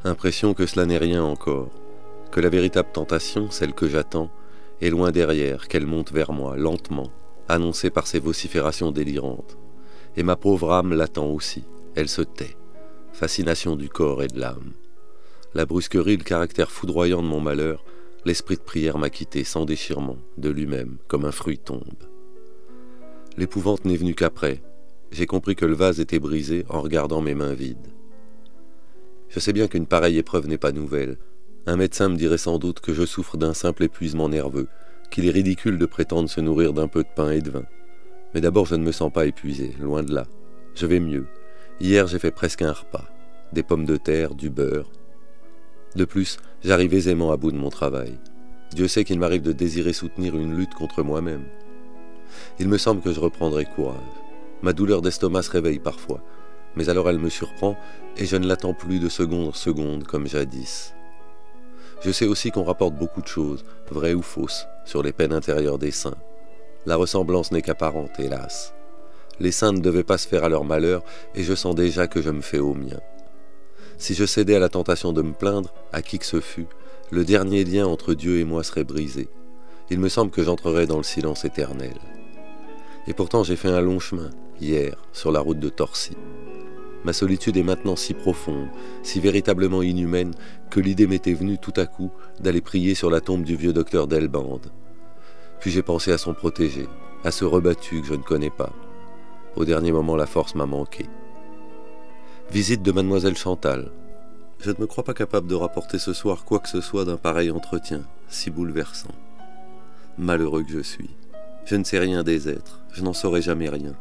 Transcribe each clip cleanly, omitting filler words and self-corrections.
Impression que cela n'est rien encore, que la véritable tentation, celle que j'attends, est loin derrière, qu'elle monte vers moi, lentement, annoncée par ses vociférations délirantes. Et ma pauvre âme l'attend aussi, elle se tait. Fascination du corps et de l'âme. La brusquerie, le caractère foudroyant de mon malheur, l'esprit de prière m'a quitté sans déchirement, de lui-même, comme un fruit tombe. L'épouvante n'est venue qu'après. J'ai compris que le vase était brisé en regardant mes mains vides. Je sais bien qu'une pareille épreuve n'est pas nouvelle. Un médecin me dirait sans doute que je souffre d'un simple épuisement nerveux, qu'il est ridicule de prétendre se nourrir d'un peu de pain et de vin. Mais d'abord, je ne me sens pas épuisé, loin de là. Je vais mieux. Hier, j'ai fait presque un repas. Des pommes de terre, du beurre. De plus, j'arrive aisément à bout de mon travail. Dieu sait qu'il m'arrive de désirer soutenir une lutte contre moi-même. Il me semble que je reprendrai courage. Ma douleur d'estomac se réveille parfois, mais alors elle me surprend et je ne l'attends plus de seconde en seconde comme jadis. Je sais aussi qu'on rapporte beaucoup de choses, vraies ou fausses, sur les peines intérieures des saints. La ressemblance n'est qu'apparente, hélas. Les saints ne devaient pas se faire à leur malheur et je sens déjà que je me fais au mien. Si je cédais à la tentation de me plaindre, à qui que ce fût, le dernier lien entre Dieu et moi serait brisé. Il me semble que j'entrerais dans le silence éternel. Et pourtant j'ai fait un long chemin, hier, sur la route de Torcy. Ma solitude est maintenant si profonde, si véritablement inhumaine, que l'idée m'était venue tout à coup d'aller prier sur la tombe du vieux docteur Delbande. Puis j'ai pensé à son protégé, à ce rebattu que je ne connais pas. Au dernier moment, la force m'a manqué. Visite de mademoiselle Chantal. Je ne me crois pas capable de rapporter ce soir quoi que ce soit d'un pareil entretien, si bouleversant. Malheureux que je suis. Je ne sais rien des êtres, je n'en saurai jamais rien.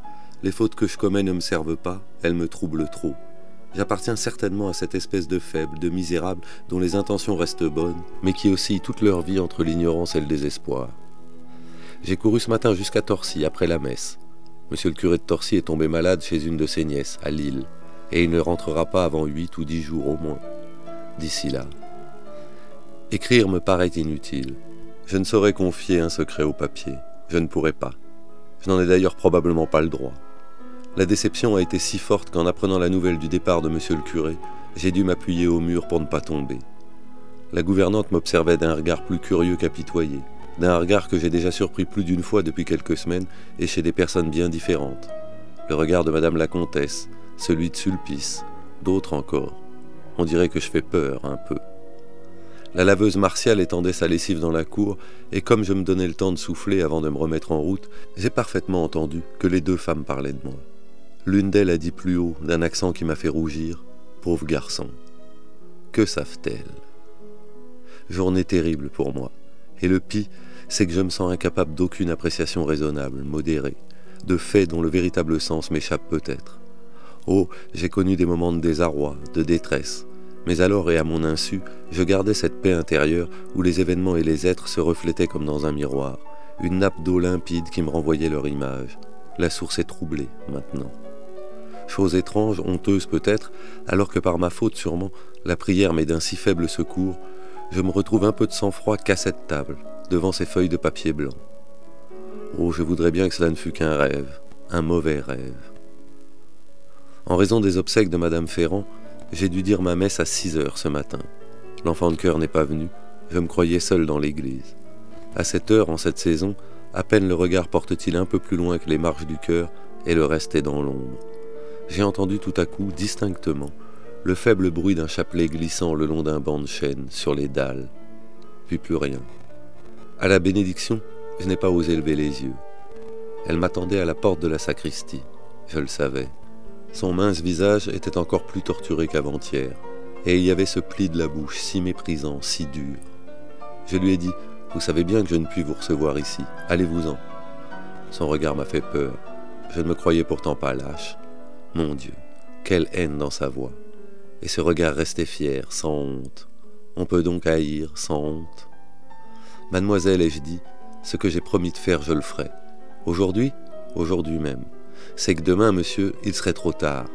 Les fautes que je commets ne me servent pas, elles me troublent trop. J'appartiens certainement à cette espèce de faible, de misérable, dont les intentions restent bonnes, mais qui oscillent toute leur vie entre l'ignorance et le désespoir. J'ai couru ce matin jusqu'à Torcy, après la messe. Monsieur le curé de Torcy est tombé malade chez une de ses nièces, à Lille, et il ne rentrera pas avant 8 ou 10 jours au moins. D'ici là. Écrire me paraît inutile. Je ne saurais confier un secret au papier. Je ne pourrais pas. Je n'en ai d'ailleurs probablement pas le droit. La déception a été si forte qu'en apprenant la nouvelle du départ de monsieur le curé, j'ai dû m'appuyer au mur pour ne pas tomber. La gouvernante m'observait d'un regard plus curieux qu'apitoyé, d'un regard que j'ai déjà surpris plus d'une fois depuis quelques semaines et chez des personnes bien différentes. Le regard de madame la comtesse, celui de Sulpice, d'autres encore. On dirait que je fais peur un peu. La laveuse Martial étendait sa lessive dans la cour, et comme je me donnais le temps de souffler avant de me remettre en route, j'ai parfaitement entendu que les deux femmes parlaient de moi. L'une d'elles a dit plus haut, d'un accent qui m'a fait rougir, « Pauvre garçon, que savent-elles » Journée terrible pour moi, et le pis, c'est que je me sens incapable d'aucune appréciation raisonnable, modérée, de faits dont le véritable sens m'échappe peut-être. Oh, j'ai connu des moments de désarroi, de détresse, mais alors et à mon insu, je gardais cette paix intérieure où les événements et les êtres se reflétaient comme dans un miroir, une nappe d'eau limpide qui me renvoyait leur image. La source est troublée, maintenant. Chose étrange, honteuse peut-être, alors que par ma faute sûrement, la prière m'est d'un si faible secours, je me retrouve un peu de sang-froid qu'à cette table, devant ces feuilles de papier blanc. Oh, je voudrais bien que cela ne fût qu'un rêve, un mauvais rêve. En raison des obsèques de madame Ferrand, j'ai dû dire ma messe à 6 heures ce matin. L'enfant de chœur n'est pas venu, je me croyais seul dans l'église. À cette heure, en cette saison, à peine le regard porte-t-il un peu plus loin que les marches du chœur, et le reste est dans l'ombre. J'ai entendu tout à coup, distinctement, le faible bruit d'un chapelet glissant le long d'un banc de chêne, sur les dalles. Puis plus rien. À la bénédiction, je n'ai pas osé lever les yeux. Elle m'attendait à la porte de la sacristie, je le savais. Son mince visage était encore plus torturé qu'avant-hier, et il y avait ce pli de la bouche si méprisant, si dur. Je lui ai dit « Vous savez bien que je ne puis vous recevoir ici, allez-vous-en ». Son regard m'a fait peur, je ne me croyais pourtant pas lâche. Mon Dieu, quelle haine dans sa voix. Et ce regard restait fier, sans honte. On peut donc haïr sans honte. « Mademoiselle, ai-je dit, ce que j'ai promis de faire, je le ferai. Aujourd'hui, aujourd'hui même. C'est que demain, monsieur, il serait trop tard.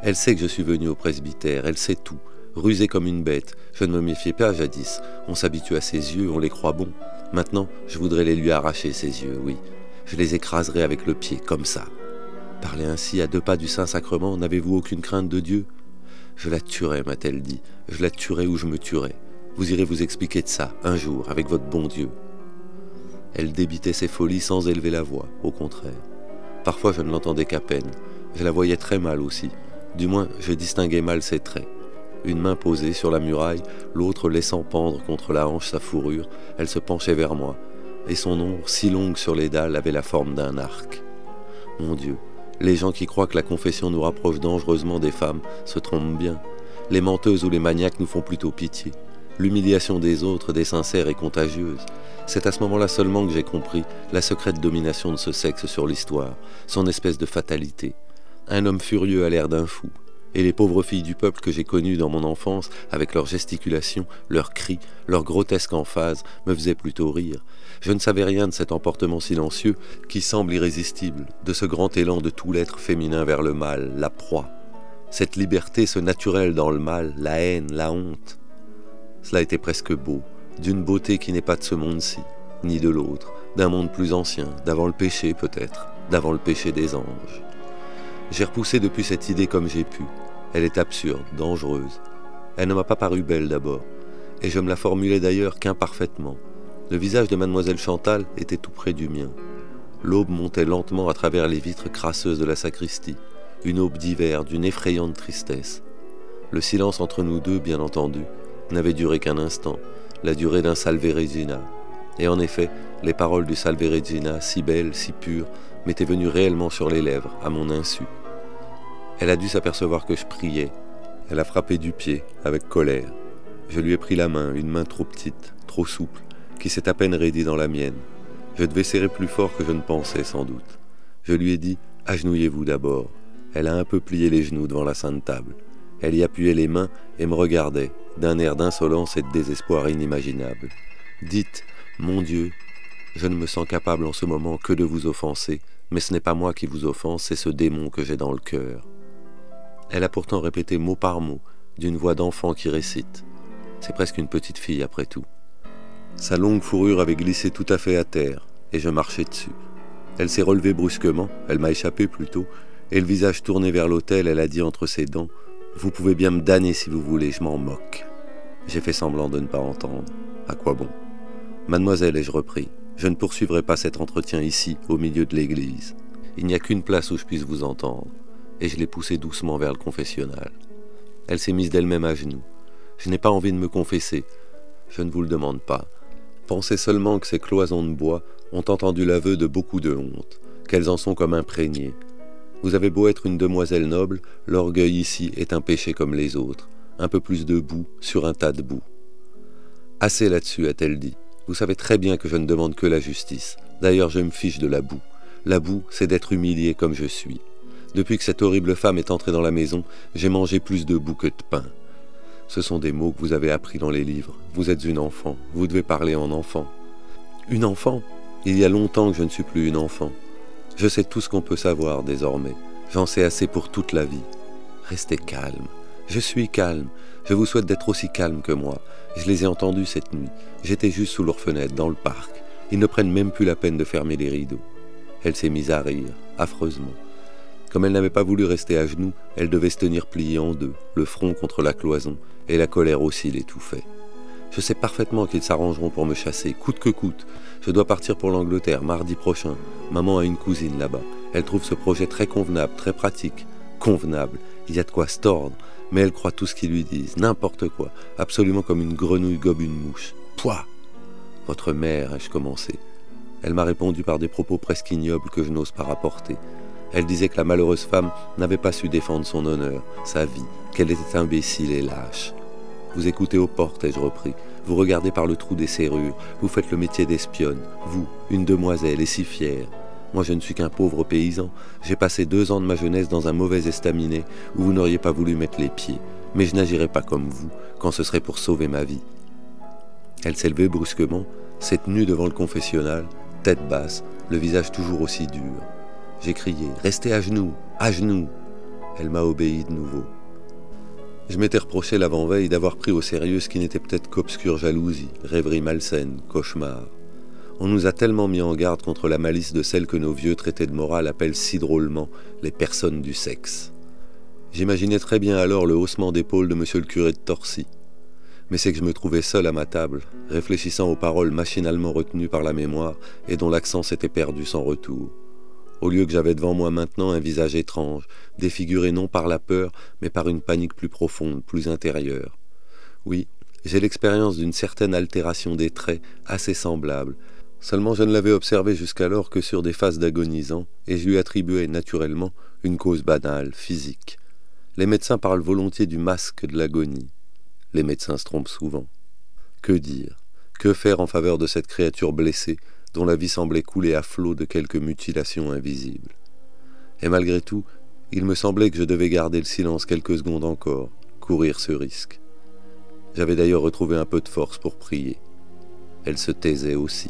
Elle sait que je suis venu au presbytère, elle sait tout. Rusée comme une bête, je ne me méfiais pas jadis. On s'habitue à ses yeux, on les croit bons. Maintenant, je voudrais les lui arracher, ses yeux, oui. Je les écraserai avec le pied, comme ça. Parler ainsi à 2 pas du Saint-Sacrement, n'avez-vous aucune crainte de Dieu? Je la tuerai, m'a-t-elle dit. Je la tuerai ou je me tuerai. Vous irez vous expliquer de ça, un jour, avec votre bon Dieu. Elle débitait ses folies sans élever la voix, au contraire. Parfois je ne l'entendais qu'à peine. Je la voyais très mal aussi. Du moins, je distinguais mal ses traits. Une main posée sur la muraille, l'autre laissant pendre contre la hanche sa fourrure, elle se penchait vers moi, et son ombre, si longue sur les dalles, avait la forme d'un arc. Mon Dieu, les gens qui croient que la confession nous rapproche dangereusement des femmes se trompent bien. Les menteuses ou les maniaques nous font plutôt pitié. L'humiliation des autres, des sincères, est contagieuse. C'est à ce moment-là seulement que j'ai compris la secrète domination de ce sexe sur l'histoire, son espèce de fatalité. Un homme furieux a l'air d'un fou. Et les pauvres filles du peuple que j'ai connues dans mon enfance, avec leurs gesticulations, leurs cris, leur grotesque emphase, me faisaient plutôt rire. Je ne savais rien de cet emportement silencieux qui semble irrésistible, de ce grand élan de tout l'être féminin vers le mal, la proie. Cette liberté, ce naturel dans le mal, la haine, la honte. Cela était presque beau, d'une beauté qui n'est pas de ce monde-ci, ni de l'autre, d'un monde plus ancien, d'avant le péché peut-être, d'avant le péché des anges. J'ai repoussé depuis cette idée comme j'ai pu. Elle est absurde, dangereuse. Elle ne m'a pas paru belle d'abord, et je me la formulais d'ailleurs qu'imparfaitement. Le visage de mademoiselle Chantal était tout près du mien. L'aube montait lentement à travers les vitres crasseuses de la sacristie, une aube d'hiver d'une effrayante tristesse. Le silence entre nous deux, bien entendu, n'avait duré qu'un instant, la durée d'un Salve Regina. Et en effet, les paroles du Salve Regina, si belles, si pures, m'étaient venues réellement sur les lèvres, à mon insu. Elle a dû s'apercevoir que je priais. Elle a frappé du pied, avec colère. Je lui ai pris la main, une main trop petite, trop souple, qui s'est à peine raidie dans la mienne. Je devais serrer plus fort que je ne pensais, sans doute. Je lui ai dit « Agenouillez-vous d'abord ». Elle a un peu plié les genoux devant la sainte table. Elle y appuyait les mains et me regardait, d'un air d'insolence et de désespoir inimaginable. « Dites, mon Dieu, je ne me sens capable en ce moment que de vous offenser, mais ce n'est pas moi qui vous offense, c'est ce démon que j'ai dans le cœur. » Elle a pourtant répété mot par mot, d'une voix d'enfant qui récite. C'est presque une petite fille après tout. Sa longue fourrure avait glissé tout à fait à terre, et je marchais dessus. Elle s'est relevée brusquement, elle m'a échappé plutôt, et le visage tourné vers l'autel, elle a dit entre ses dents « Vous pouvez bien me damner si vous voulez, je m'en moque. » J'ai fait semblant de ne pas entendre. À quoi bon ? Mademoiselle, ai-je repris, je ne poursuivrai pas cet entretien ici, au milieu de l'église. Il n'y a qu'une place où je puisse vous entendre. Et je l'ai poussée doucement vers le confessionnal. Elle s'est mise d'elle-même à genoux. Je n'ai pas envie de me confesser. Je ne vous le demande pas. Pensez seulement que ces cloisons de bois ont entendu l'aveu de beaucoup de honte, qu'elles en sont comme imprégnées. Vous avez beau être une demoiselle noble, l'orgueil ici est un péché comme les autres. Un peu plus de boue sur un tas de boue. Assez là-dessus, a-t-elle dit. Vous savez très bien que je ne demande que la justice. D'ailleurs, je me fiche de la boue. La boue, c'est d'être humilié comme je suis. Depuis que cette horrible femme est entrée dans la maison, j'ai mangé plus de boue que de pain. Ce sont des mots que vous avez appris dans les livres. Vous êtes une enfant, vous devez parler en enfant. Une enfant ? Il y a longtemps que je ne suis plus une enfant. Je sais tout ce qu'on peut savoir désormais. J'en sais assez pour toute la vie. Restez calme. Je suis calme. Je vous souhaite d'être aussi calme que moi. Je les ai entendus cette nuit. J'étais juste sous leur fenêtre, dans le parc. Ils ne prennent même plus la peine de fermer les rideaux. Elle s'est mise à rire, affreusement. Comme elle n'avait pas voulu rester à genoux, elle devait se tenir pliée en deux, le front contre la cloison, et la colère aussi l'étouffait. Je sais parfaitement qu'ils s'arrangeront pour me chasser, coûte que coûte. Je dois partir pour l'Angleterre, mardi prochain. Maman a une cousine là-bas. Elle trouve ce projet très convenable, très pratique. Convenable, il y a de quoi se tordre, mais elle croit tout ce qu'ils lui disent, n'importe quoi, absolument comme une grenouille gobe une mouche. Pouah ! Votre mère, ai-je commencé. Elle m'a répondu par des propos presque ignobles que je n'ose pas rapporter. Elle disait que la malheureuse femme n'avait pas su défendre son honneur, sa vie, qu'elle était imbécile et lâche. Vous écoutez aux portes, ai-je repris. Vous regardez par le trou des serrures. Vous faites le métier d'espionne. Vous, une demoiselle et si fière. Moi, je ne suis qu'un pauvre paysan. J'ai passé 2 ans de ma jeunesse dans un mauvais estaminet où vous n'auriez pas voulu mettre les pieds. Mais je n'agirai pas comme vous, quand ce serait pour sauver ma vie. Elle s'est levée brusquement, s'est tenue devant le confessionnal, tête basse, le visage toujours aussi dur. J'ai crié « Restez à genoux, à genoux !» Elle m'a obéi de nouveau. Je m'étais reproché l'avant-veille d'avoir pris au sérieux ce qui n'était peut-être qu'obscure jalousie, rêverie malsaine, cauchemar. On nous a tellement mis en garde contre la malice de celles que nos vieux traités de morale appellent si drôlement les personnes du sexe. J'imaginais très bien alors le haussement d'épaule de monsieur le curé de Torcy. Mais c'est que je me trouvais seul à ma table, réfléchissant aux paroles machinalement retenues par la mémoire et dont l'accent s'était perdu sans retour. Au lieu que j'avais devant moi maintenant un visage étrange, défiguré non par la peur, mais par une panique plus profonde, plus intérieure. Oui, j'ai l'expérience d'une certaine altération des traits, assez semblable. Seulement je ne l'avais observé jusqu'alors que sur des phases d'agonisants, et je lui attribuais naturellement une cause banale, physique. Les médecins parlent volontiers du masque de l'agonie. Les médecins se trompent souvent. Que dire? Que faire en faveur de cette créature blessée, dont la vie semblait couler à flot de quelques mutilations invisibles? Et malgré tout, il me semblait que je devais garder le silence quelques secondes encore, courir ce risque. J'avais d'ailleurs retrouvé un peu de force pour prier. Elle se taisait aussi.